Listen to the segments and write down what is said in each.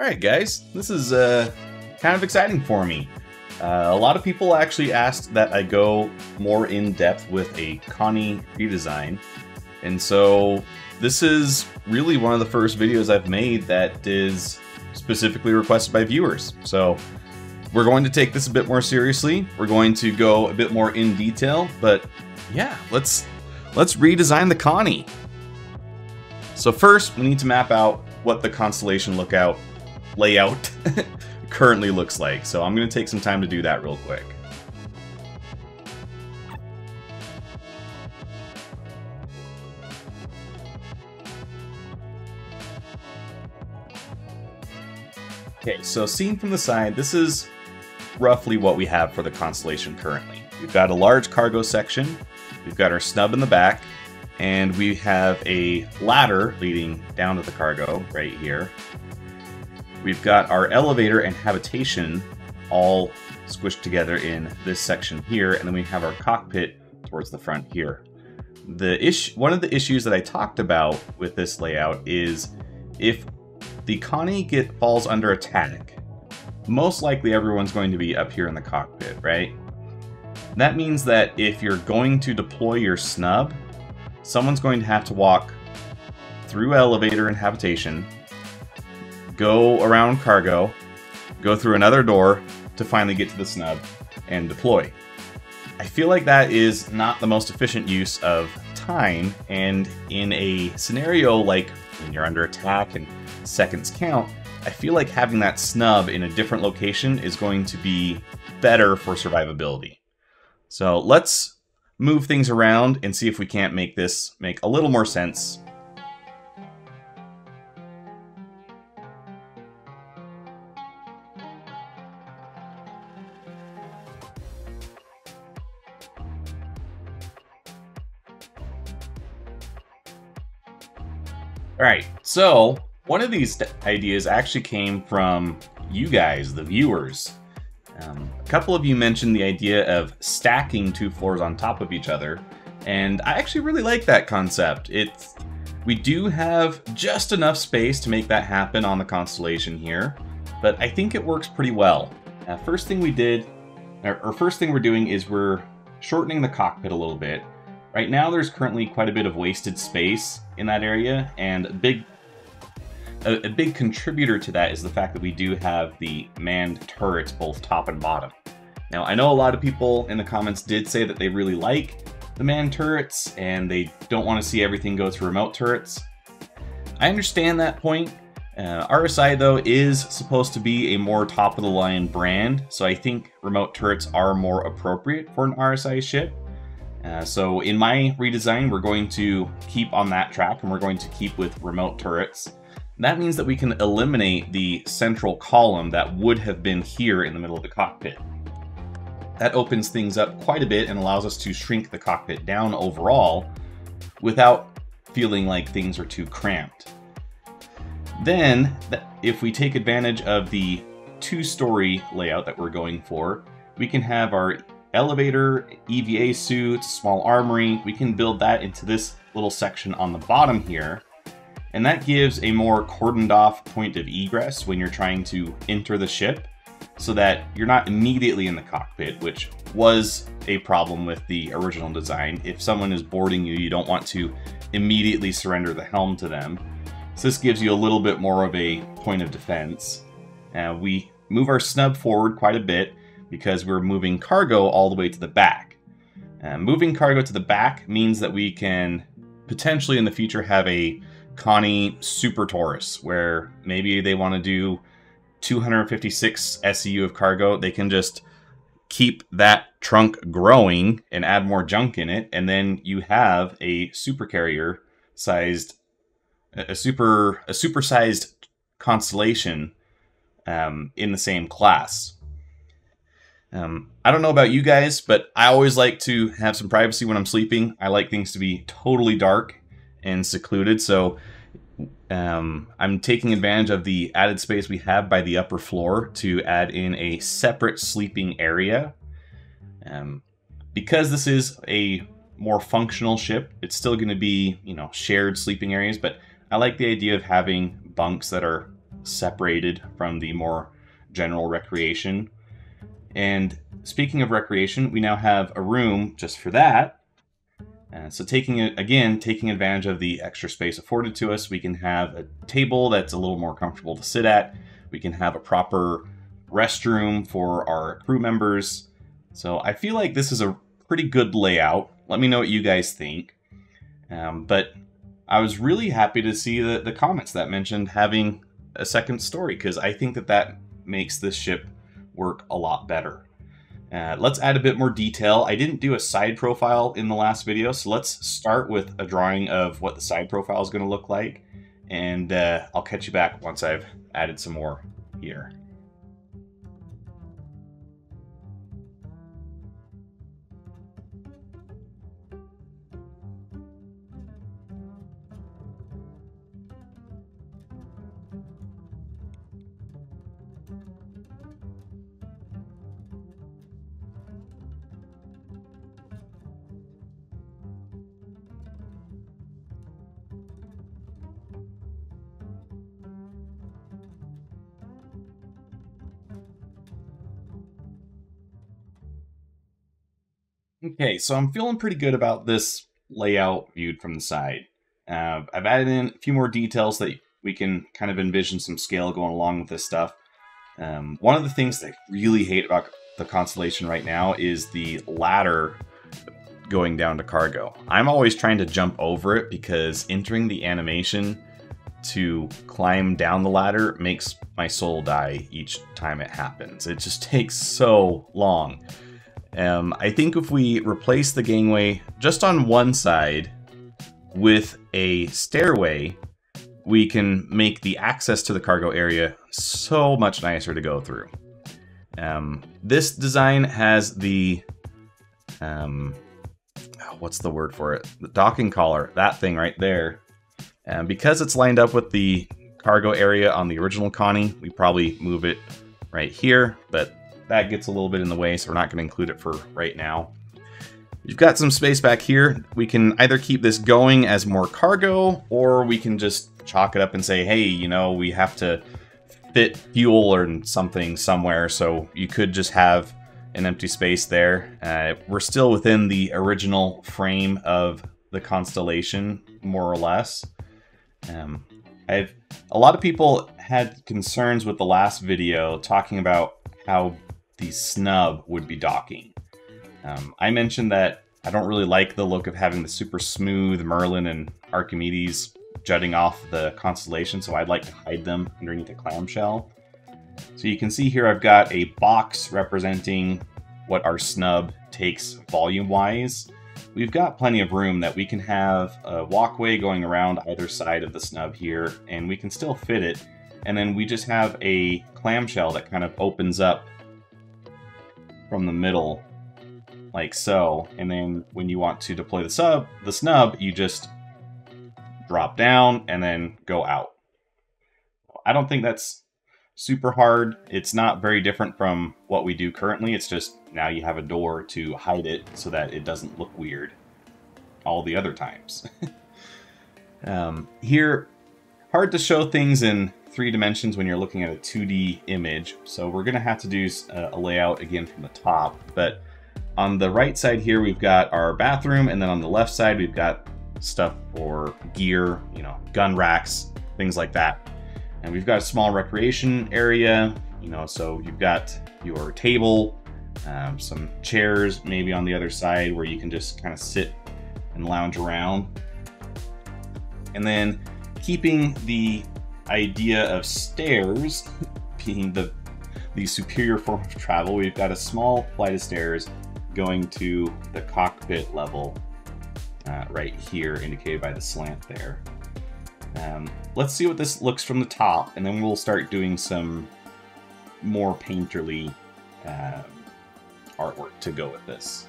Alright guys, this is kind of exciting for me. A lot of people actually asked that I go more in depth with a Connie redesign, and so this is really one of the first videos I've made that is specifically requested by viewers. So we're going to take this a bit more seriously, we're going to go a bit more in detail, but yeah, let's redesign the Connie. So first we need to map out what the constellation layout currently looks like. So I'm going to take some time to do that real quick. Okay, so seen from the side, this is roughly what we have for the constellation currently. We've got a large cargo section, we've got our snub in the back, and we have a ladder leading down to the cargo right here. We've got our elevator and habitation all squished together in this section here, and then we have our cockpit towards the front here. One of the issues that I talked about with this layout is if the Connie falls under attack, most likely everyone's going to be up here in the cockpit, right? That means that if you're going to deploy your snub, someone's going to have to walk through elevator and habitation, go around cargo, go through another door to finally get to the snub and deploy. I feel like that is not the most efficient use of time, and in a scenario like when you're under attack and seconds count, I feel like having that snub in a different location is going to be better for survivability. So let's move things around and see if we can't make this make a little more sense. Alright, so one of these ideas actually came from you guys, the viewers. A couple of you mentioned the idea of stacking two floors on top of each other, and I actually really like that concept. We do have just enough space to make that happen on the constellation here, but I think it works pretty well. First thing we're doing is we're shortening the cockpit a little bit. Right now there's currently quite a bit of wasted space in that area, and a big contributor to that is the fact that we do have the manned turrets both top and bottom. Now I know a lot of people in the comments did say that they really like the manned turrets and they don't want to see everything go to remote turrets. I understand that point. RSI though is supposed to be a more top of the line brand, so I think remote turrets are more appropriate for an RSI ship. So in my redesign, we're going to keep on that track and we're going to keep with remote turrets. That means that we can eliminate the central column that would have been here in the middle of the cockpit. That opens things up quite a bit and allows us to shrink the cockpit down overall without feeling like things are too cramped. Then, if we take advantage of the two-story layout that we're going for, we can have our elevator, EVA suits, small armory. We can build that into this little section on the bottom here, and that gives a more cordoned off point of egress when you're trying to enter the ship, so that you're not immediately in the cockpit, which was a problem with the original design. If someone is boarding you, you don't want to immediately surrender the helm to them. So this gives you a little bit more of a point of defense. We move our snub forward quite a bit because we're moving cargo all the way to the back. Moving cargo to the back means that we can potentially in the future have a Connie Super Taurus, where maybe they want to do 256 SEU of cargo. They can just keep that trunk growing and add more junk in it, and then you have a super carrier sized, a super-sized constellation in the same class. I don't know about you guys, but I always like to have some privacy when I'm sleeping. I like things to be totally dark and secluded, so I'm taking advantage of the added space we have by the upper floor to add in a separate sleeping area. Because this is a more functional ship, it's still going to be, shared sleeping areas, but I like the idea of having bunks that are separated from the more general recreation. And speaking of recreation, we now have a room just for that. So taking advantage of the extra space afforded to us, we can have a table that's a little more comfortable to sit at. We can have a proper restroom for our crew members. So I feel like this is a pretty good layout. Let me know what you guys think. But I was really happy to see the comments that mentioned having a second story, because I think that makes this ship work a lot better. Let's add a bit more detail. I didn't do a side profile in the last video, so let's start with a drawing of what the side profile is going to look like, and I'll catch you back once I've added some more here. Okay, so I'm feeling pretty good about this layout viewed from the side. I've added in a few more details that we can kind of envision some scale going along with this stuff. One of the things that I really hate about the Constellation right now is the ladder going down to cargo. I'm always trying to jump over it because entering the animation to climb down the ladder makes my soul die each time it happens. It just takes so long. I think if we replace the gangway just on one side with a stairway, we can make the access to the cargo area so much nicer to go through. This design has the, what's the word for it? The docking collar, that thing right there. Because it's lined up with the cargo area on the original Connie, we probably move it right here, but that gets a little bit in the way, so we're not going to include it for right now. You've got some space back here. We can either keep this going as more cargo, or we can just chalk it up and say, hey, you know, we have to fit fuel or something somewhere, so you could just have an empty space there. We're still within the original frame of the Constellation, more or less. A lot of people had concerns with the last video talking about how the snub would be docking. I mentioned that I don't really like the look of having the super smooth Merlin and Archimedes jutting off the Constellation, so I'd like to hide them underneath a clamshell. So you can see here I've got a box representing what our snub takes volume-wise. We've got plenty of room that we can have a walkway going around either side of the snub here, and we can still fit it. And then we just have a clamshell that kind of opens up from the middle, like so. And then when you want to deploy the snub, you just drop down and then go out. I don't think that's super hard. It's not very different from what we do currently. It's just now you have a door to hide it so that it doesn't look weird all the other times. Here, hard to show things in 3 dimensions when you're looking at a 2D image, so we're going to have to do a layout again from the top. But on the right side here, we've got our bathroom, and then on the left side, we've got stuff for gear, you know, gun racks, things like that. And we've got a small recreation area, you know, so you've got your table, some chairs maybe on the other side where you can just kind of sit and lounge around. And then keeping the idea of stairs being the superior form of travel, we've got a small flight of stairs going to the cockpit level right here, indicated by the slant there. Let's see what this looks from the top, and then we'll start doing some more painterly artwork to go with this.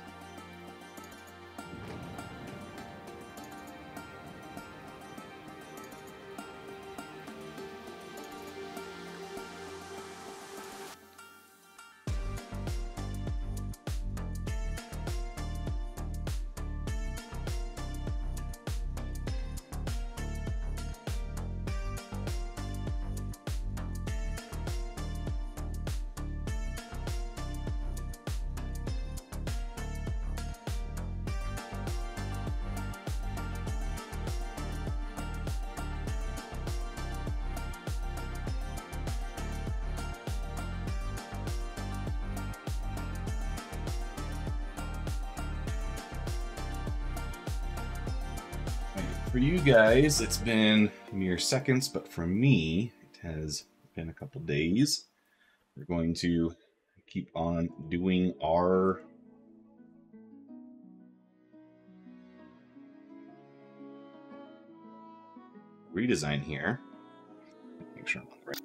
For you guys, it's been mere seconds, but for me, it has been a couple days. We're going to keep on doing our redesign here. Make sure I'm on the right.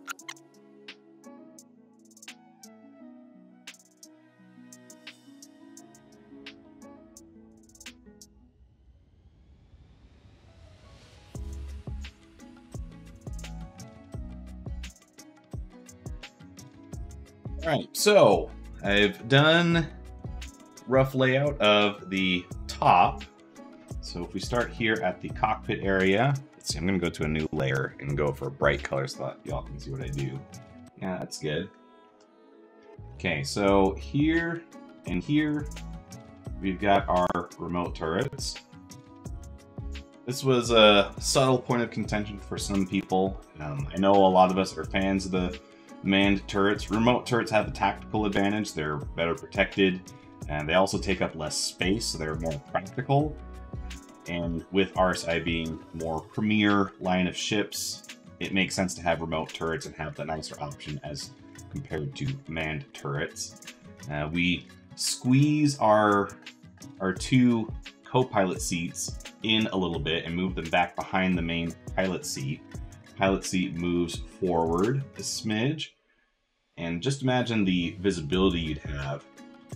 Alright, so I've done rough layout of the top. So if we start here at the cockpit area, let's see, I'm going to go to a new layer and go for a bright color so that y'all can see what I do. Yeah, that's good. Okay, so here and here, we've got our remote turrets. This was a subtle point of contention for some people. I know a lot of us are fans of the manned turrets. Remote turrets have a tactical advantage. They're better protected, and they also take up less space, so they're more practical. And with RSI being more premier line of ships, it makes sense to have remote turrets and have the nicer option as compared to manned turrets. We squeeze our two co-pilot seats in a little bit and move them back behind the main pilot seat. Pilot seat moves forward a smidge, and just imagine the visibility you'd have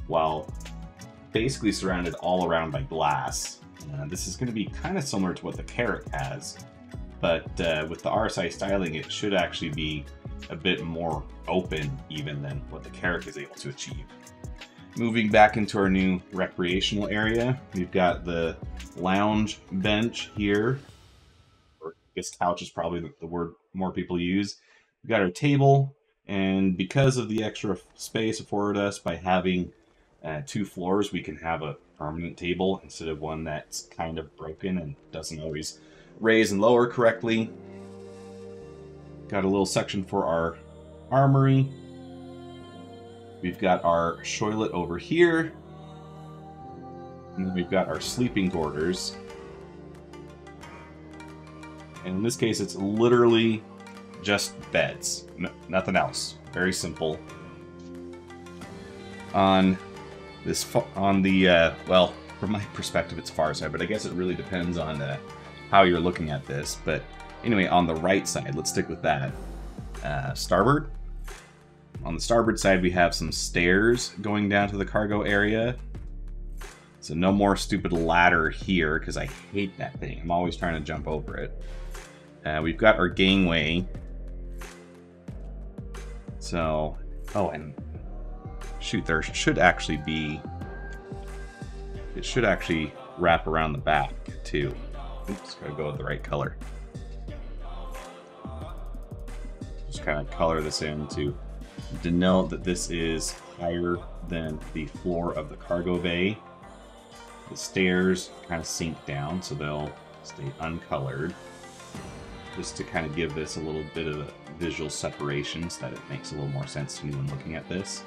while basically surrounded all around by glass. This is going to be kind of similar to what the Carrack has, but with the RSI styling, it should actually be a bit more open even than what the Carrack is able to achieve. Moving back into our new recreational area, we've got the lounge bench here, or I guess couch is probably the word more people use. We've got our table, and because of the extra space afforded us by having 2 floors, we can have a permanent table instead of one that's kind of broken and doesn't always raise and lower correctly. Got a little section for our armory. We've got our shoilet over here. And then we've got our sleeping quarters. And in this case, it's literally just beds. Nothing else. Very simple. On the well, from my perspective, it's far side, but I guess it really depends on how you're looking at this. But anyway, on the right side, let's stick with that. Starboard. On the starboard side, we have some stairs going down to the cargo area. So no more stupid ladder here, because I hate that thing. I'm always trying to jump over it. We've got our gangway. So, oh, and shoot, there should actually be... It should actually wrap around the back, too. Oops, gotta go with the right color. Just kind of color this in to denote that this is higher than the floor of the cargo bay. The stairs kind of sink down, so they'll stay uncolored. Just to kind of give this a little bit of a visual separation so that it makes a little more sense to me when looking at this.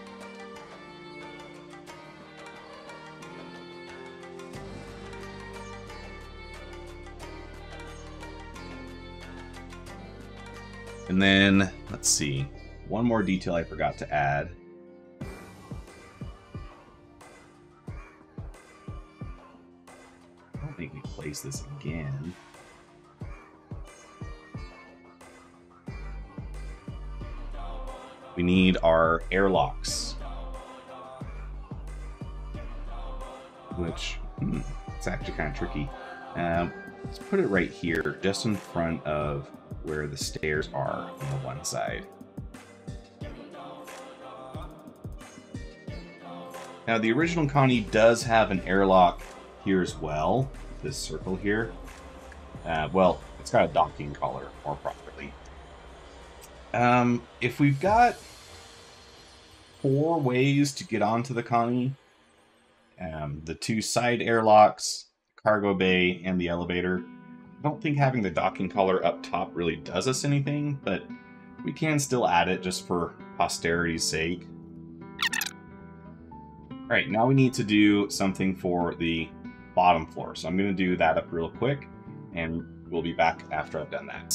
And then, let's see, one more detail I forgot to add. I don't think we place this again. We need our airlocks, which it's actually kind of tricky. Let's put it right here, just in front of where the stairs are on the one side. Now, the original Connie does have an airlock here as well, this circle here. Well, it's got a docking collar, more properly. If we've got 4 ways to get onto the Connie, the 2 side airlocks, cargo bay, and the elevator, I don't think having the docking collar up top really does us anything, but we can still add it just for posterity's sake. Alright, now we need to do something for the bottom floor, so I'm going to do that up real quick. and we'll be back after I've done that.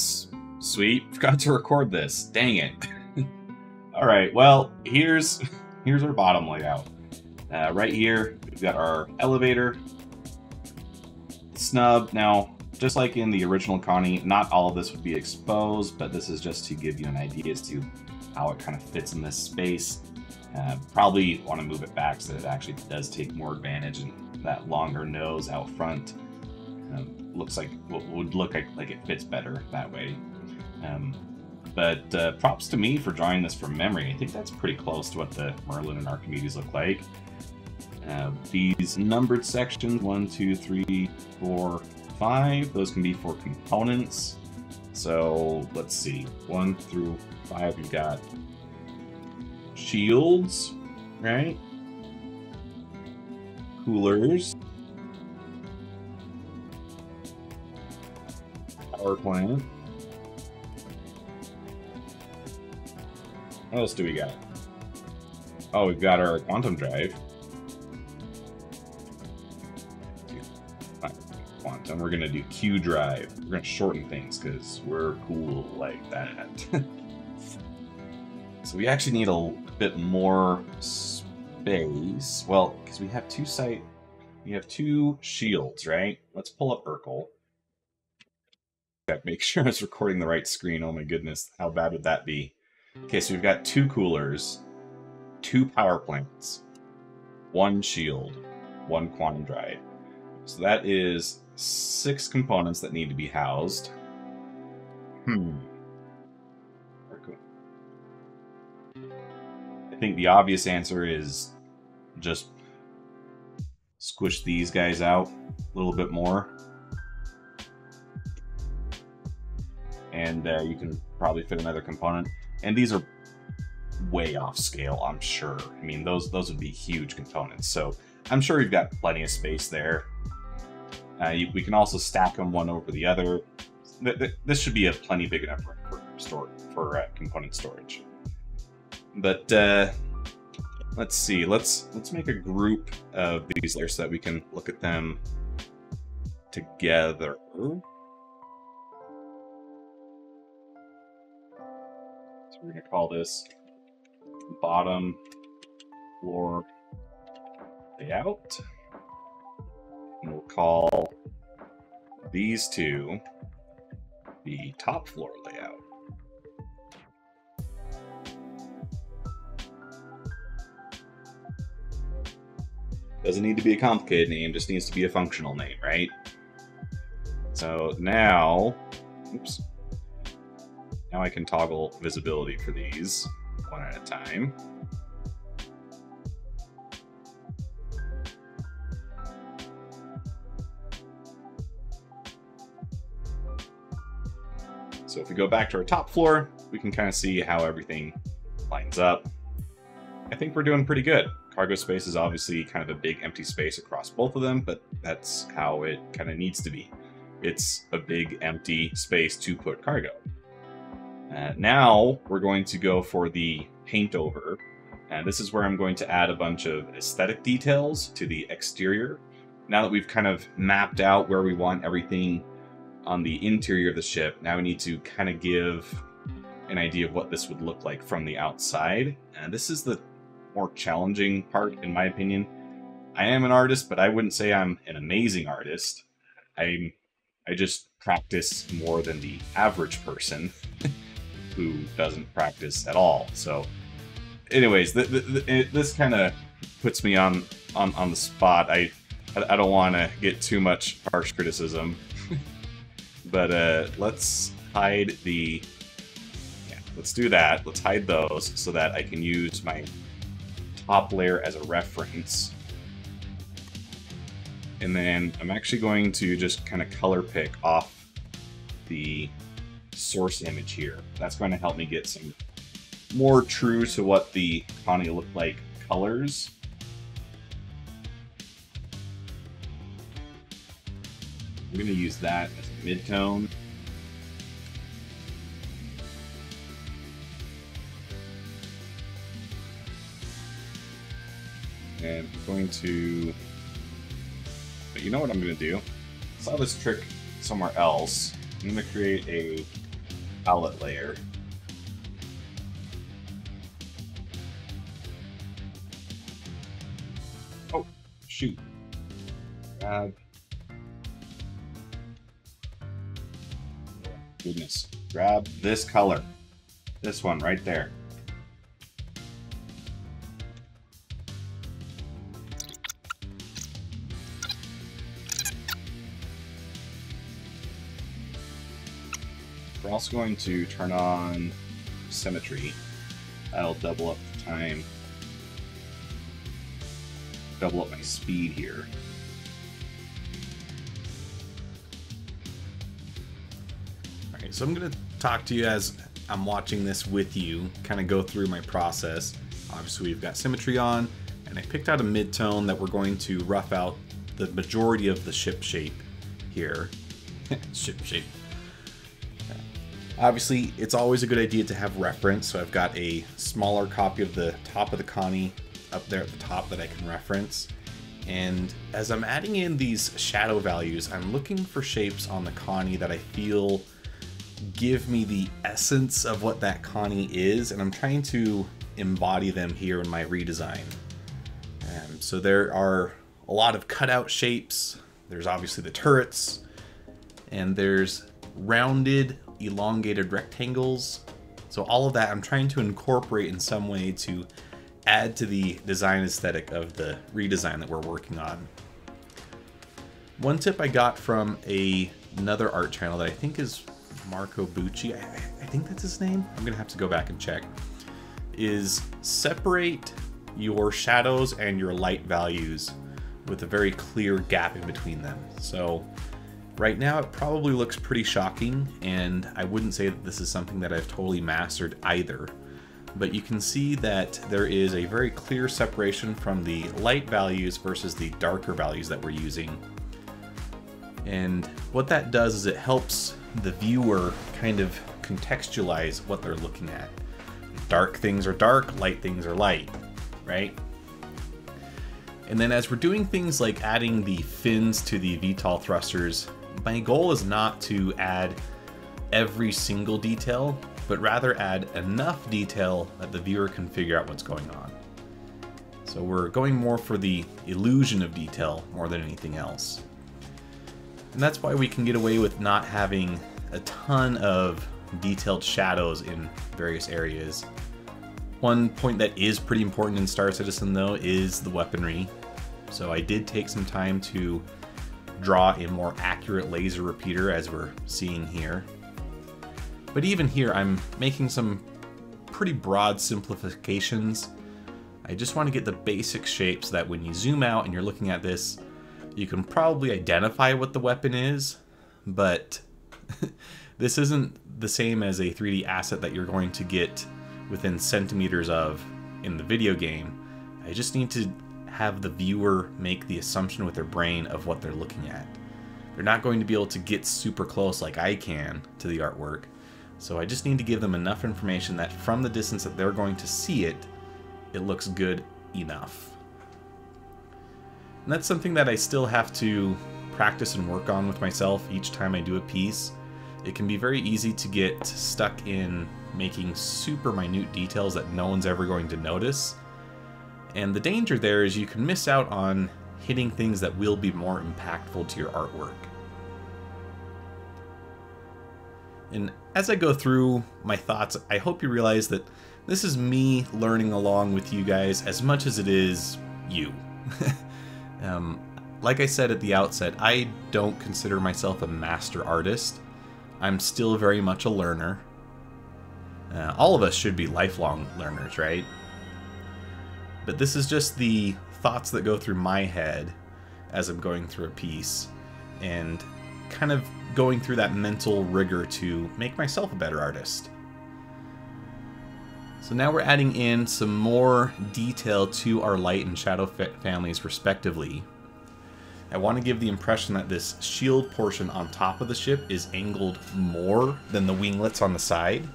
Sweet, forgot to record this. Dang it. All right, well, here's our bottom layout. Right here, we've got our elevator, snub. Now, just like in the original Connie, not all of this would be exposed, but this is just to give you an idea as to how it kind of fits in this space. Probably want to move it back so that it actually does take more advantage, and that longer nose out front looks like would look like it fits better that way. But props to me for drawing this from memory. I think that's pretty close to what the Merlin and Archimedes look like. These numbered sections, 1, 2, 3, 4, 5, those can be for components. So let's see, 1 through 5, we've got shields, right? Coolers, power plant. What else do we got? Oh, we've got our quantum drive. Quantum. We're gonna do Q drive. We're gonna shorten things because we're cool like that. So we actually need a bit more space. Well, because we have two shields, right? Let's pull up Urkel. Make sure I was recording the right screen. Oh my goodness, how bad would that be? Okay, so we've got 2 coolers, 2 power plants, 1 shield, 1 quantum drive. So that is 6 components that need to be housed. I think the obvious answer is just squish these guys out a little bit more. And you can probably fit another component. And these are way off scale, I'm sure. I mean, those would be huge components. So I'm sure we've got plenty of space there. We can also stack them one over the other. This should be a plenty big enough for component storage. But let's see. Let's make a group of these there so that we can look at them together. So we're going to call this bottom floor layout. And we'll call these two the top floor layout. Doesn't need to be a complicated name, just needs to be a functional name, right? So now, oops. Now I can toggle visibility for these one at a time. So if we go back to our top floor, we can kind of see how everything lines up. I think we're doing pretty good. Cargo space is obviously kind of a big empty space across both of them, but that's how it kind of needs to be. It's a big empty space to put cargo. Now we're going to go for the paint over, and this is where I'm going to add a bunch of aesthetic details to the exterior. Now that we've kind of mapped out where we want everything on the interior of the ship, now we need to kind of give an idea of what this would look like from the outside. And this is the more challenging part, in my opinion. I am an artist, but I wouldn't say I'm an amazing artist. I just practice more than the average person who doesn't practice at all. So anyways, this kind of puts me on the spot. I don't want to get too much harsh criticism. But let's hide the... Yeah, let's do that. Let's hide those so that I can use my top layer as a reference. And then I'm actually going to just kind of color pick off the source image here. That's going to help me get some more true to what the Connie looked like colors. I'm going to use that as a mid-tone. And I'm going to... But you know what I'm going to do? I saw this trick somewhere else. I'm going to create a palette layer. Oh, shoot. Grab. Goodness. Grab this color. This one right there. We're also going to turn on symmetry. That'll double up the time. Double up my speed here. Alright, so I'm going to talk to you as I'm watching this with you, kind of go through my process. Obviously we've got symmetry on, and I picked out a mid-tone that we're going to rough out the majority of the ship shape here. Ship shape. Obviously, it's always a good idea to have reference, so I've got a smaller copy of the top of the Connie up there at the top that I can reference. And as I'm adding in these shadow values, I'm looking for shapes on the Connie that I feel give me the essence of what that Connie is, and I'm trying to embody them here in my redesign. So there are a lot of cutout shapes. There's obviously the turrets, and there's rounded, elongated rectangles. So all of that I'm trying to incorporate in some way to add to the design aesthetic of the redesign that we're working on. One tip I got from another art channel that I think is Marco Bucci, I think that's his name, I'm gonna have to go back and check, is separate your shadows and your light values with a very clear gap in between them. So right now it probably looks pretty shocking, and I wouldn't say that this is something that I've totally mastered either. But you can see that there is a very clear separation from the light values versus the darker values that we're using. And what that does is it helps the viewer kind of contextualize what they're looking at. Dark things are dark, light things are light, right? And then as we're doing things like adding the fins to the VTOL thrusters, my goal is not to add every single detail, but rather add enough detail that the viewer can figure out what's going on. So we're going more for the illusion of detail more than anything else. And that's why we can get away with not having a ton of detailed shadows in various areas. One point that is pretty important in Star Citizen though is the weaponry. So I did take some time to draw a more accurate laser repeater as we're seeing here. But even here I'm making some pretty broad simplifications. I just want to get the basic shapes that when you zoom out and you're looking at this, you can probably identify what the weapon is, but this isn't the same as a 3D asset that you're going to get within centimeters of in the video game. I just need to have the viewer make the assumption with their brain of what they're looking at. They're not going to be able to get super close like I can to the artwork, so I just need to give them enough information that from the distance that they're going to see it, it looks good enough. And that's something that I still have to practice and work on with myself each time I do a piece. It can be very easy to get stuck in making super minute details that no one's ever going to notice. And the danger there is you can miss out on hitting things that will be more impactful to your artwork. And as I go through my thoughts, I hope you realize that this is me learning along with you guys as much as it is you. Like I said at the outset, I don't consider myself a master artist. I'm still very much a learner. All of us should be lifelong learners, right? But this is just the thoughts that go through my head as I'm going through a piece, and kind of going through that mental rigor to make myself a better artist. So now we're adding in some more detail to our light and shadow families respectively. I want to give the impression that this shield portion on top of the ship is angled more than the winglets on the side.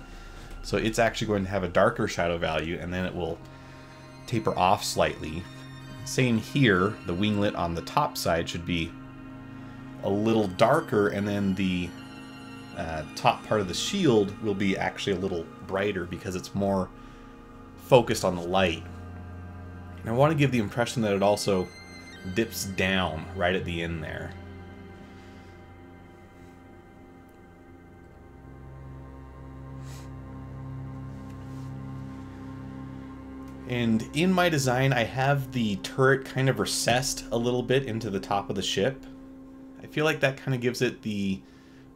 So it's actually going to have a darker shadow value, and then it will taper off slightly. Same here, the winglet on the top side should be a little darker, and then the top part of the shield will be actually a little brighter because it's more focused on the light. And I want to give the impression that it also dips down right at the end there. And in my design, I have the turret kind of recessed a little bit into the top of the ship. I feel like that kind of gives it the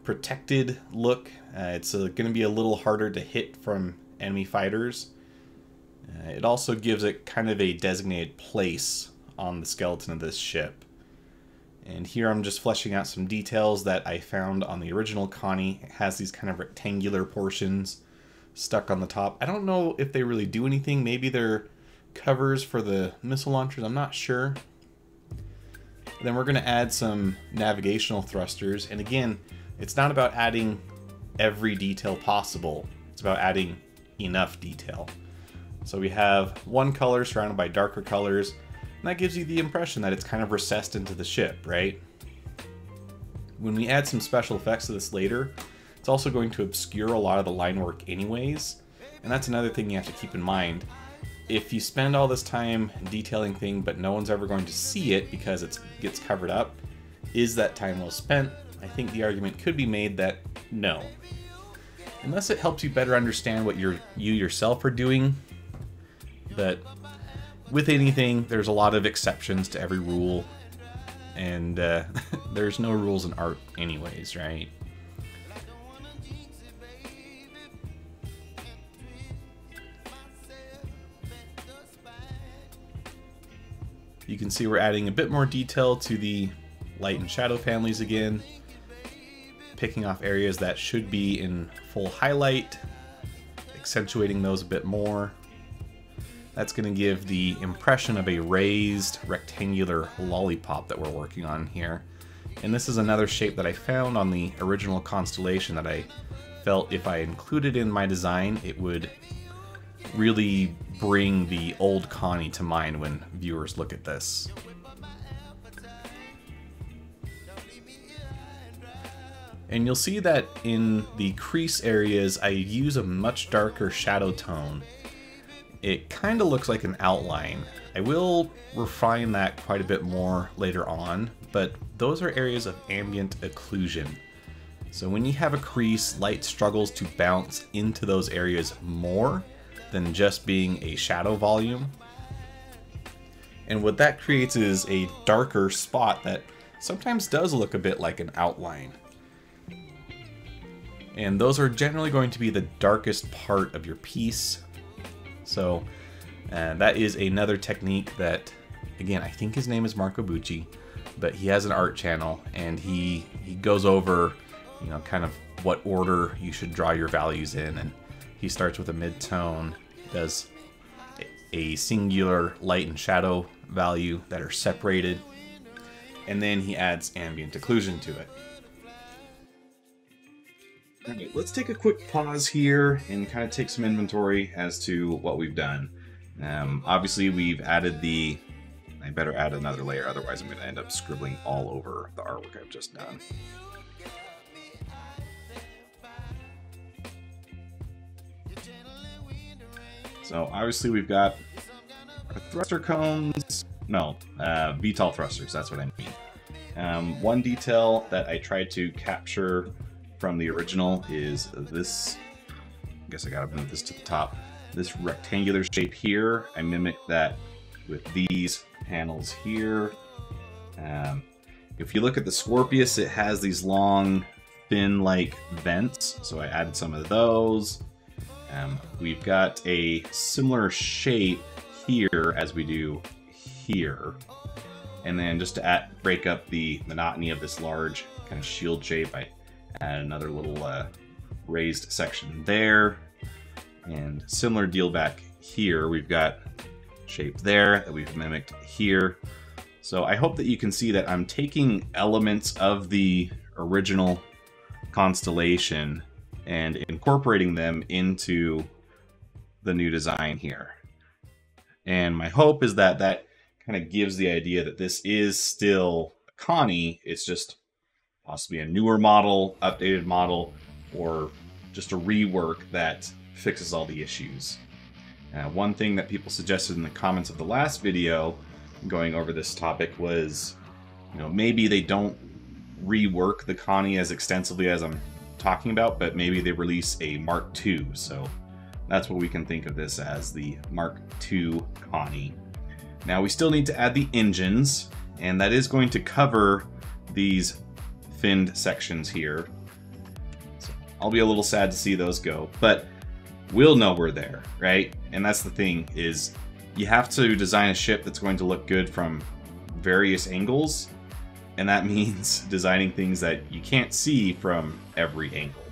protected look. It's going to be a little harder to hit from enemy fighters. It also gives it kind of a designated place on the skeleton of this ship. And here I'm just fleshing out some details that I found on the original Connie. It has these kind of rectangular portions stuck on the top. I don't know if they really do anything. Maybe they're covers for the missile launchers. I'm not sure. Then we're going to add some navigational thrusters. And again, it's not about adding every detail possible. It's about adding enough detail. So we have one color surrounded by darker colors, and that gives you the impression that it's kind of recessed into the ship, right? When we add some special effects to this later, it's also going to obscure a lot of the line work anyways, and that's another thing you have to keep in mind. If you spend all this time detailing things but no one's ever going to see it because it gets covered up, is that time well spent? I think the argument could be made that no. Unless it helps you better understand what you yourself are doing. But with anything, there's a lot of exceptions to every rule, and there's no rules in art anyways, right? You can see we're adding a bit more detail to the light and shadow families again, picking off areas that should be in full highlight, accentuating those a bit more. That's going to give the impression of a raised rectangular lollipop that we're working on here. And this is another shape that I found on the original constellation that I felt if I included in my design, it would really bring the old Connie to mind when viewers look at this. And you'll see that in the crease areas, I use a much darker shadow tone. It kind of looks like an outline. I will refine that quite a bit more later on, but those are areas of ambient occlusion. So when you have a crease, light struggles to bounce into those areas more than just being a shadow volume. And what that creates is a darker spot that sometimes does look a bit like an outline. And those are generally going to be the darkest part of your piece. So that is another technique that, again, I think his name is Marco Bucci, but he has an art channel and he goes over, you know, kind of what order you should draw your values in. And he starts with a mid-tone, does a singular light and shadow value that are separated, and then he adds ambient occlusion to it. Alright, let's take a quick pause here and kind of take some inventory as to what we've done. Obviously we've added the... I better add another layer, otherwise I'm going to end up scribbling all over the artwork I've just done. So obviously we've got our thruster cones, no, VTOL thrusters, that's what I mean. One detail that I tried to capture from the original is this, I guess I gotta move this to the top, this rectangular shape here. I mimicked that with these panels here. If you look at the Scorpius, it has these long fin-like vents, so I added some of those. We've got a similar shape here as we do here. And then just to break up the monotony of this large kind of shield shape, I add another little raised section there. And similar deal back here. We've got shape there that we've mimicked here. So I hope that you can see that I'm taking elements of the original constellation and incorporating them into the new design here. And my hope is that that kind of gives the idea that this is still Connie, it's just possibly a newer model, updated model, or just a rework that fixes all the issues. One thing that people suggested in the comments of the last video going over this topic was, maybe they don't rework the Connie as extensively as I'm talking about, but maybe they release a Mark II. So that's what we can think of this as, the Mark II Connie. Now we still need to add the engines, and that is going to cover these finned sections here. So I'll be a little sad to see those go, but we'll know we're there, right? And that's the thing, is you have to design a ship that's going to look good from various angles, and that means designing things that you can't see from every angle.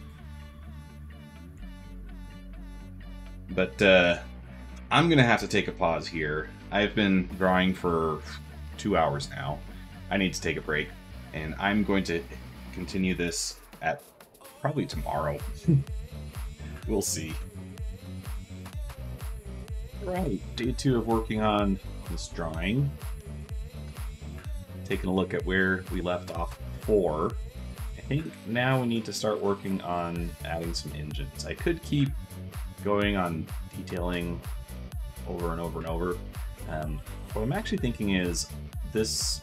But I'm gonna have to take a pause here. I've been drawing for 2 hours now. I need to take a break, and I'm going to continue this at probably tomorrow. We'll see. Right, day 2 of working on this drawing. Taking a look at where we left off before. I think now we need to start working on adding some engines. I could keep going on detailing over and over and over. What I'm actually thinking is this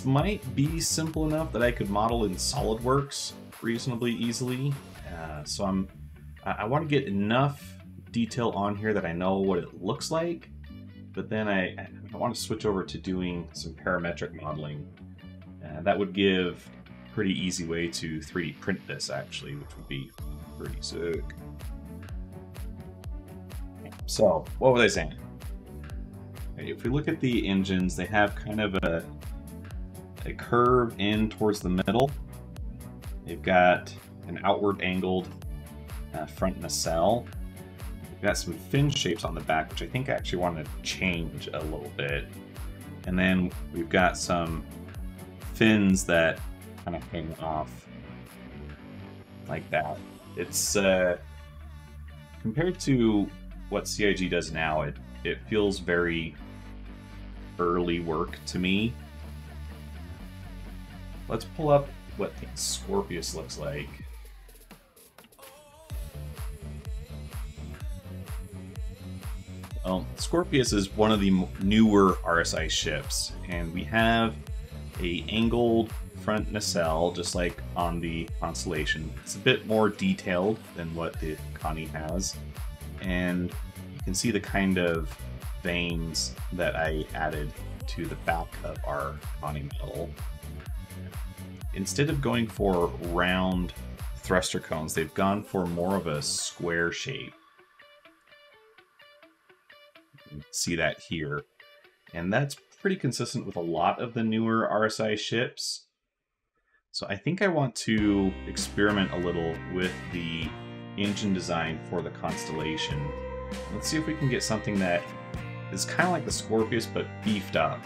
might be simple enough that I could model in SolidWorks reasonably easily. So I want to get enough detail on here that I know what it looks like, but then I want to switch over to doing some parametric modeling. That would give a pretty easy way to 3D print this, actually, which would be pretty sick. So, what was I saying? If we look at the engines, they have kind of a curve in towards the middle. They've got an outward angled front nacelle. We've got some fin shapes on the back, which I think I actually want to change a little bit. And then we've got some fins that kind of hang off like that. It's compared to what CIG does now, it feels very early work to me. Let's pull up what the Scorpius looks like. Well, Scorpius is one of the newer RSI ships, and we have a angled front nacelle, just like on the Constellation. It's a bit more detailed than what the Connie has, and you can see the kind of vanes that I added to the back of our Connie model. Instead of going for round thruster cones, they've gone for more of a square shape. See that here, and that's pretty consistent with a lot of the newer RSI ships. So I think I want to experiment a little with the engine design for the Constellation. Let's see if we can get something that is kind of like the Scorpius but beefed up.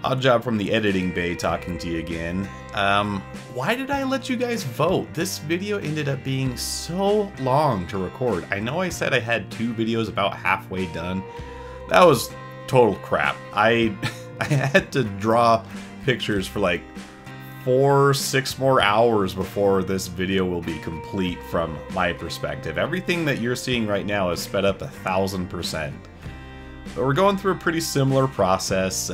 Odd job from the editing bay talking to you again. Why did I let you guys vote? This video ended up being so long to record. I know I said I had 2 videos about halfway done. That was total crap. I had to draw pictures for like 4-6 more hours before this video will be complete from my perspective. Everything that you're seeing right now is sped up 1000%. But we're going through a pretty similar process.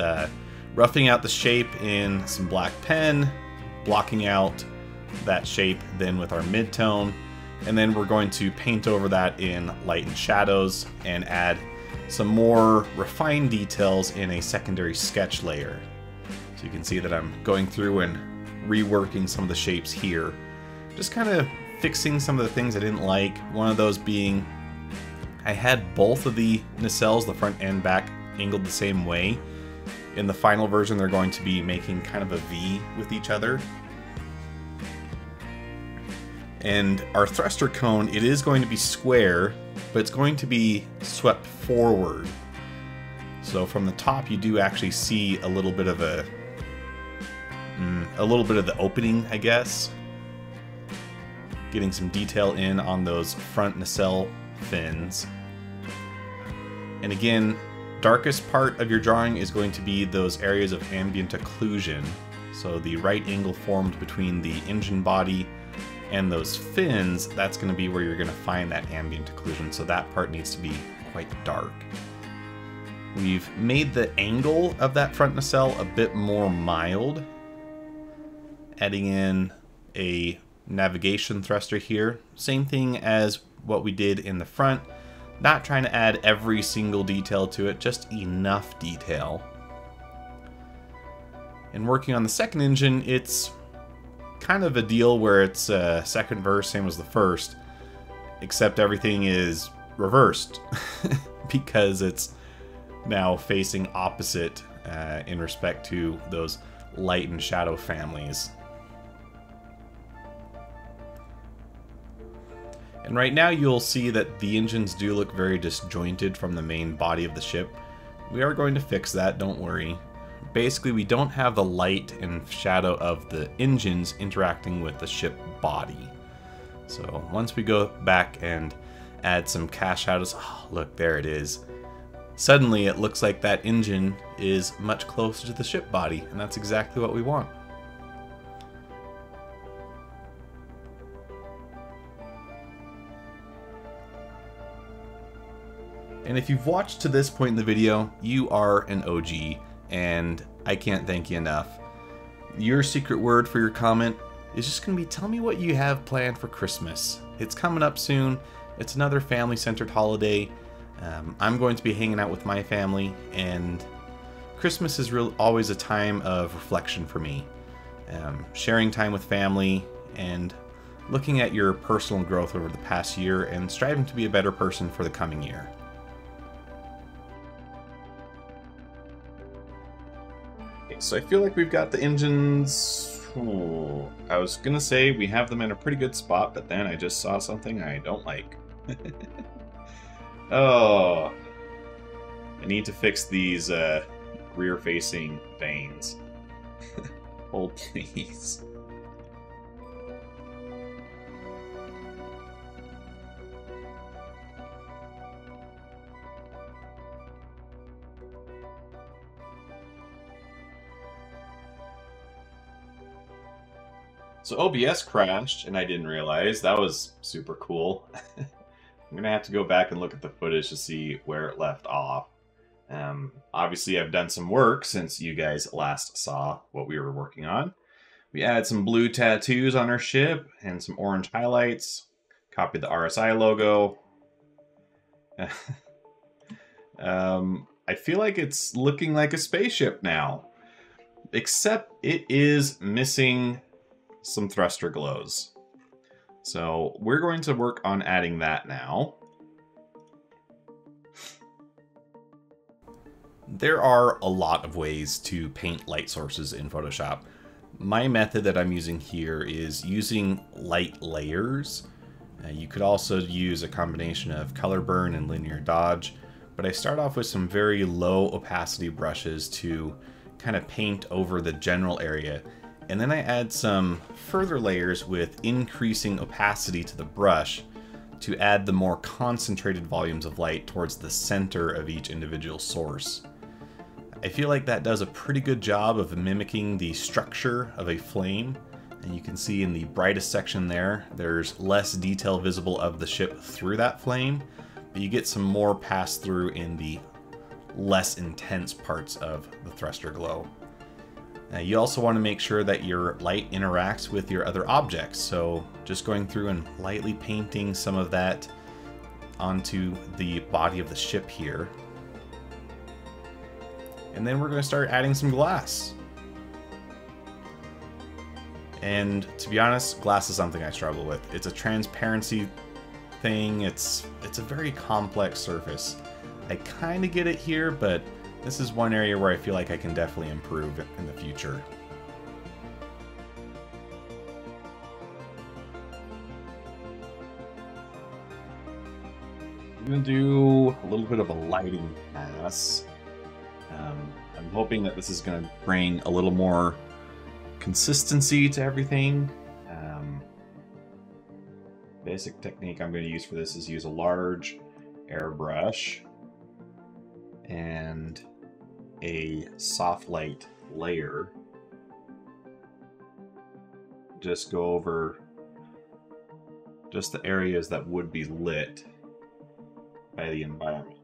Roughing out the shape in some black pen, blocking out that shape then with our midtone, and then we're going to paint over that in light and shadows and add some more refined details in a secondary sketch layer. So you can see that I'm going through and reworking some of the shapes here, just kind of fixing some of the things I didn't like. One of those being I had both of the nacelles, the front and back, angled the same way. In the final version, they're going to be making kind of a V with each other. And our thruster cone, it is going to be square, but it's going to be swept forward. So from the top, you do actually see a little bit of the opening, I guess. Getting some detail in on those front nacelle fins. And again, darkest part of your drawing is going to be those areas of ambient occlusion. So the right angle formed between the engine body and those fins, that's going to be where you're going to find that ambient occlusion. So that part needs to be quite dark. We've made the angle of that front nacelle a bit more mild, adding in a navigation thruster here. Same thing as what we did in the front. Not trying to add every single detail to it, just enough detail. And working on the second engine, it's kind of a deal where it's second verse, same as the first, except everything is reversed because it's now facing opposite in respect to those light and shadow families. And right now you'll see that the engines do look very disjointed from the main body of the ship. We are going to fix that, don't worry. Basically, we don't have the light and shadow of the engines interacting with the ship body. So once we go back and add some cast shadows, oh, look, there it is. Suddenly it looks like that engine is much closer to the ship body, and that's exactly what we want. And if you've watched to this point in the video, you are an OG, and I can't thank you enough. Your secret word for your comment is just going to be, tell me what you have planned for Christmas. It's coming up soon. It's another family-centered holiday. I'm going to be hanging out with my family, and Christmas is always a time of reflection for me. Sharing time with family and looking at your personal growth over the past year and striving to be a better person for the coming year. Okay, so I feel like we've got the engines. Oh, I was gonna say we have them in a pretty good spot, but then I just saw something I don't like. Oh, I need to fix these rear-facing vanes. Hold, please. So OBS crashed, and I didn't realize. That was super cool. I'm gonna have to go back and look at the footage to see where it left off. Obviously, I've done some work since you guys last saw what we were working on. We added some blue tattoos on our ship and some orange highlights. Copied the RSI logo. I feel like it's looking like a spaceship now, except it is missing some thruster glows. So we're going to work on adding that now. There are a lot of ways to paint light sources in Photoshop. My method that I'm using here is using light layers. You could also use a combination of color burn and linear dodge, but I start off with some very low opacity brushes to kind of paint over the general area. And then I add some further layers with increasing opacity to the brush to add the more concentrated volumes of light towards the center of each individual source. I feel like that does a pretty good job of mimicking the structure of a flame. And you can see in the brightest section there, there's less detail visible of the ship through that flame, but you get some more pass through in the less intense parts of the thruster glow. You also want to make sure that your light interacts with your other objects, so just going through and lightly painting some of that onto the body of the ship here. And then we're going to start adding some glass. And to be honest, glass is something I struggle with. It's a transparency thing, it's a very complex surface. I kind of get it here, but this is one area where I feel like I can definitely improve in the future. I'm going to do a little bit of a lighting pass. I'm hoping that this is going to bring a little more consistency to everything. Basic technique I'm going to use for this is use a large airbrush and a soft light layer. Just go over just the areas that would be lit by the environment.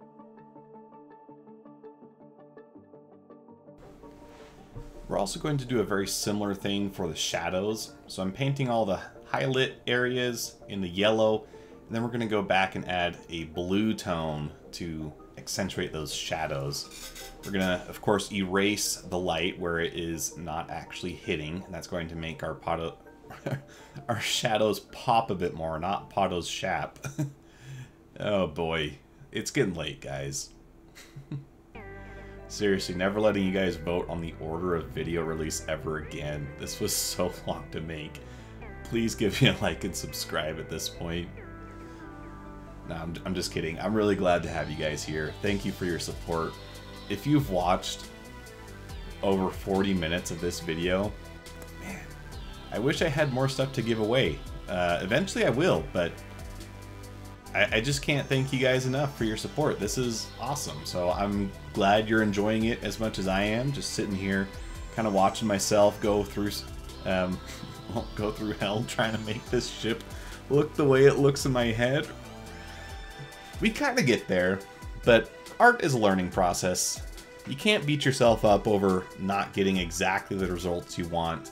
We're also going to do a very similar thing for the shadows. So I'm painting all the highlight areas in the yellow, and then we're going to go back and add a blue tone to accentuate those shadows. We're going to, of course, erase the light where it is not actually hitting, and that's going to make our our shadows pop a bit more, not Potto's Shap. Oh boy, it's getting late, guys. Seriously, never letting you guys vote on the order of video release ever again. This was so long to make. Please give me a like and subscribe at this point. No, I'm just kidding. I'm really glad to have you guys here. Thank you for your support. If you've watched over 40 minutes of this video, man, I wish I had more stuff to give away. Eventually I will, but I just can't thank you guys enough for your support. This is awesome. So I'm glad you're enjoying it as much as I am. Just sitting here, kind of watching myself go through hell trying to make this ship look the way it looks in my head. We kind of get there, but art is a learning process. You can't beat yourself up over not getting exactly the results you want.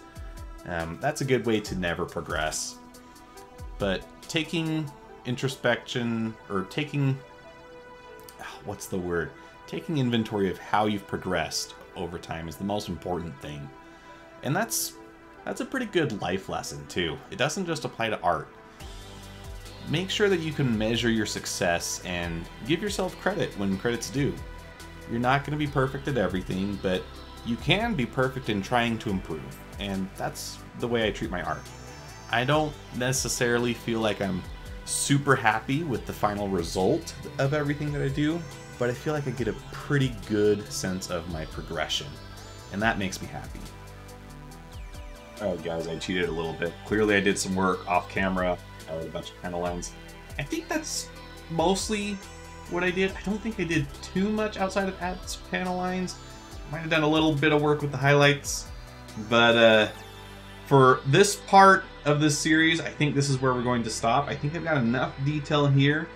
That's a good way to never progress. But taking introspection, or taking inventory of how you've progressed over time is the most important thing. And that's a pretty good life lesson too. It doesn't just apply to art. Make sure that you can measure your success and give yourself credit when credit's due. You're not going to be perfect at everything, but you can be perfect in trying to improve. And that's the way I treat my art. I don't necessarily feel like I'm super happy with the final result of everything that I do, but I feel like I get a pretty good sense of my progression, and that makes me happy. Alright guys, I cheated a little bit. Clearly I did some work off camera, with a bunch of panel lines. I think that's mostly what I did. I don't think I did too much outside of add panel lines. Might have done a little bit of work with the highlights, but for this part of this series, I think this is where we're going to stop. I think I've got enough detail here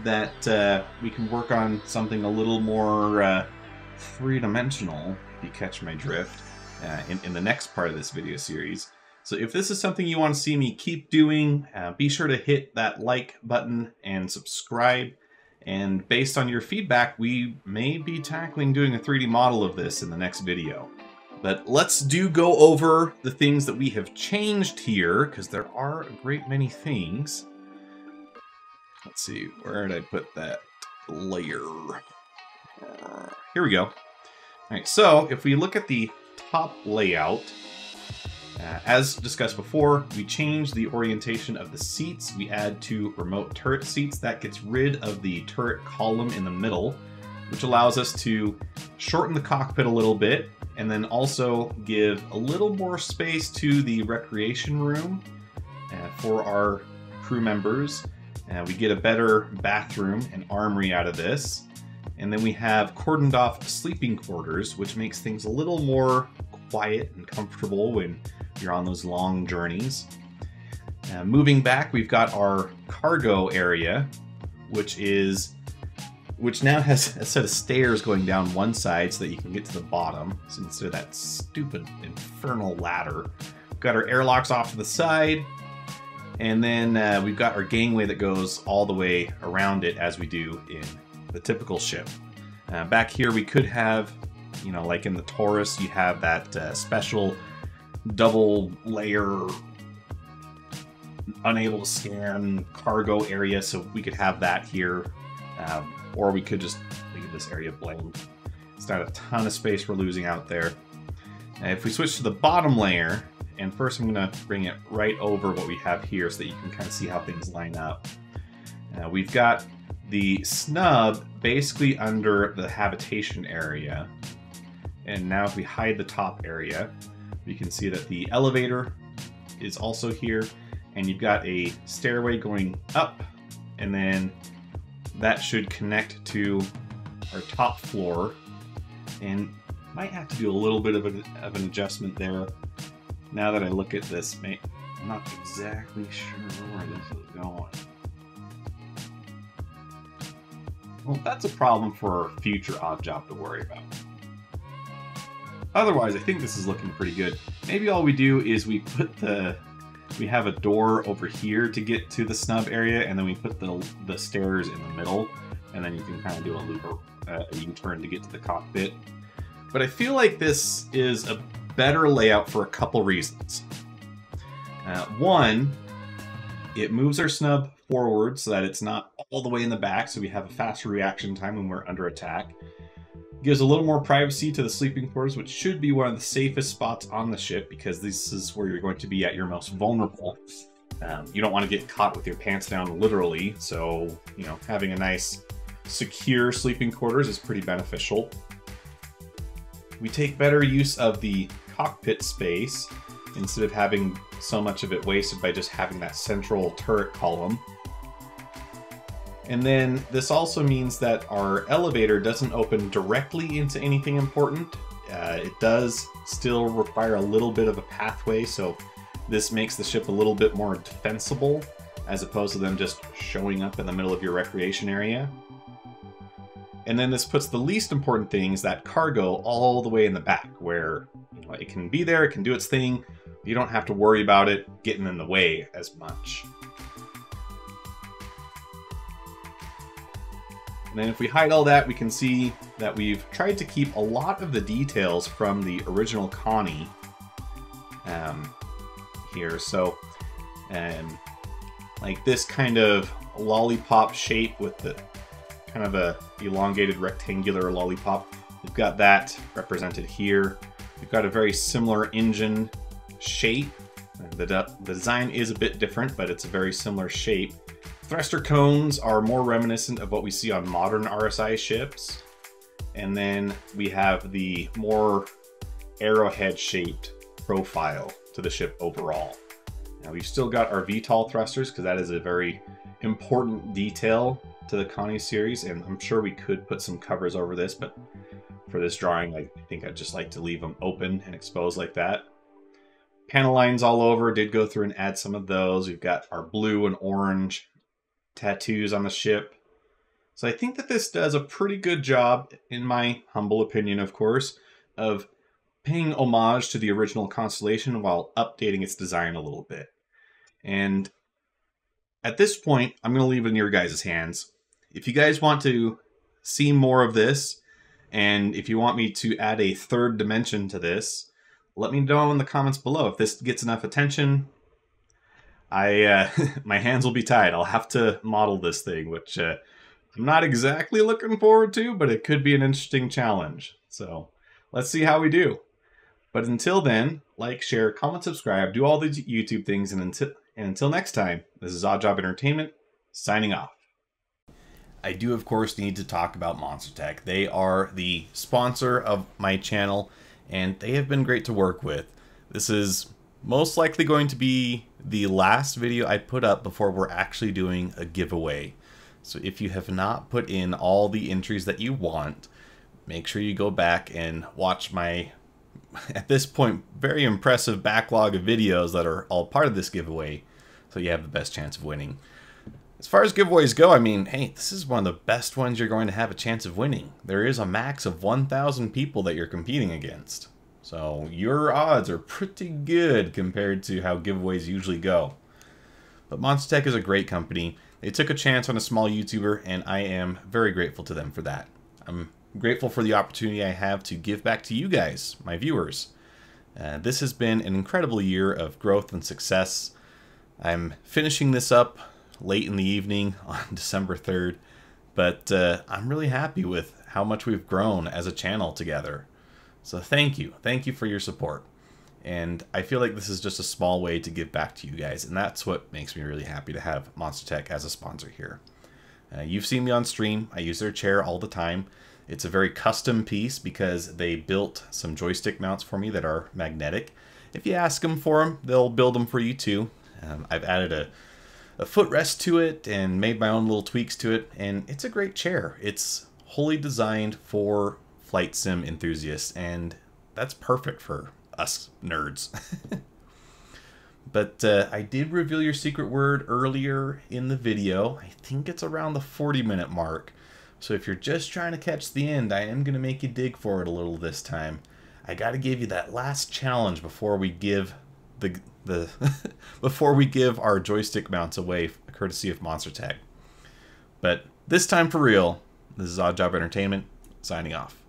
that we can work on something a little more three-dimensional, if you catch my drift, in the next part of this video series. So if this is something you want to see me keep doing, be sure to hit that like button and subscribe. And based on your feedback, we may be tackling doing a 3D model of this in the next video. But let's go over the things that we have changed here, because there are a great many things. Let's see, where did I put that layer? Here we go. All right, so if we look at the top layout, as discussed before, we changed the orientation of the seats. We add 2 remote turret seats. That gets rid of the turret column in the middle, which allows us to shorten the cockpit a little bit, and then also give a little more space to the recreation room for our crew members. We get a better bathroom and armory out of this. And then we have cordoned off sleeping quarters, which makes things a little more quiet and comfortable when you're on those long journeys. Moving back, we've got our cargo area, which now has a set of stairs going down one side so that you can get to the bottom, so instead of that stupid infernal ladder. We've got our airlocks off to the side, and then we've got our gangway that goes all the way around it as we do in the typical ship. Back here we could have, like in the Taurus, you have that special double layer unable to scan cargo area, so we could have that here. Or we could just leave this area blank. It's not a ton of space we're losing out there. If we switch to the bottom layer, and first I'm going to bring it right over what we have here so that you can kind of see how things line up. We've got the snub basically under the habitation area. And now if we hide the top area, we can see that the elevator is also here. And you've got a stairway going up, and then that should connect to our top floor, and might have to do a little bit of an adjustment there. Now that I look at this, I'm not exactly sure where this is going. Well, that's a problem for a future odd job to worry about. Otherwise, I think this is looking pretty good. Maybe all we do is we have a door over here to get to the snub area, and then we put the stairs in the middle, and then you can kind of do a loop, a U-turn to get to the cockpit. But I feel like this is a better layout for a couple reasons. One, it moves our snub forward so that it's not all the way in the back, so we have a faster reaction time when we're under attack. Gives a little more privacy to the sleeping quarters, which should be one of the safest spots on the ship, because this is where you're going to be at your most vulnerable. You don't want to get caught with your pants down literally, so you know, having a nice secure sleeping quarters is pretty beneficial. We take better use of the cockpit space instead of having so much of it wasted by just having that central turret column. And then this also means that our elevator doesn't open directly into anything important. It does still require a little bit of a pathway, so this makes the ship a little bit more defensible as opposed to them just showing up in the middle of your recreation area. And then this puts the least important things, that cargo, all the way in the back, where you know, it can be there, it can do its thing. You don't have to worry about it getting in the way as much. And then if we hide all that, we can see that we've tried to keep a lot of the details from the original Connie here. So, like this kind of lollipop shape with the kind of a elongated rectangular lollipop. We've got that represented here. We've got a very similar engine shape. The design is a bit different, but it's a very similar shape. Thruster cones are more reminiscent of what we see on modern RSI ships. And then we have the more arrowhead-shaped profile to the ship overall. Now we've still got our VTOL thrusters, because that is a very important detail to the Connie series, and I'm sure we could put some covers over this, but for this drawing, I think I'd just like to leave them open and exposed like that. Panel lines all over, did go through and add some of those. We've got our blue and orange tattoos on the ship. So I think that this does a pretty good job, in my humble opinion, of course, of paying homage to the original Constellation while updating its design a little bit. And at this point, I'm going to leave it in your guys' hands. If you guys want to see more of this, and if you want me to add a third dimension to this, let me know in the comments below. If this gets enough attention, my hands will be tied. I'll have to model this thing, which I'm not exactly looking forward to, but it could be an interesting challenge. So let's see how we do. But until then, like, share, comment, subscribe, do all the YouTube things, and until next time, this is Odd Job Entertainment, signing off. I do, of course, need to talk about MonsterTech. They are the sponsor of my channel, and they have been great to work with. This is most likely going to be the last video I put up before we're actually doing a giveaway. So if you have not put in all the entries that you want, make sure you go back and watch my, at this point, very impressive backlog of videos that are all part of this giveaway, so you have the best chance of winning. As far as giveaways go, I mean, hey, this is one of the best ones you're going to have a chance of winning. There is a max of 1,000 people that you're competing against. So your odds are pretty good compared to how giveaways usually go. But MonsterTech is a great company. They took a chance on a small YouTuber, and I am very grateful to them for that. I'm grateful for the opportunity I have to give back to you guys, my viewers. This has been an incredible year of growth and success. I'm finishing this up late in the evening on December 3rd, but I'm really happy with how much we've grown as a channel together. So thank you for your support, and I feel like this is just a small way to give back to you guys, and that's what makes me really happy to have MonsterTech as a sponsor here. You've seen me on stream. I use their chair all the time. It's a very custom piece because they built some joystick mounts for me that are magnetic. If you ask them for them, they'll build them for you too. I've added a footrest to it and made my own little tweaks to it, and it's a great chair. It's wholly designed for flight sim enthusiasts, and that's perfect for us nerds. But I did reveal your secret word earlier in the video. I think it's around the 40-minute mark. So if you're just trying to catch the end, I am going to make you dig for it a little this time. I got to give you that last challenge before we give before we give our joystick mounts away, courtesy of Monster Tag. But this time for real, this is Odd Job Entertainment, signing off.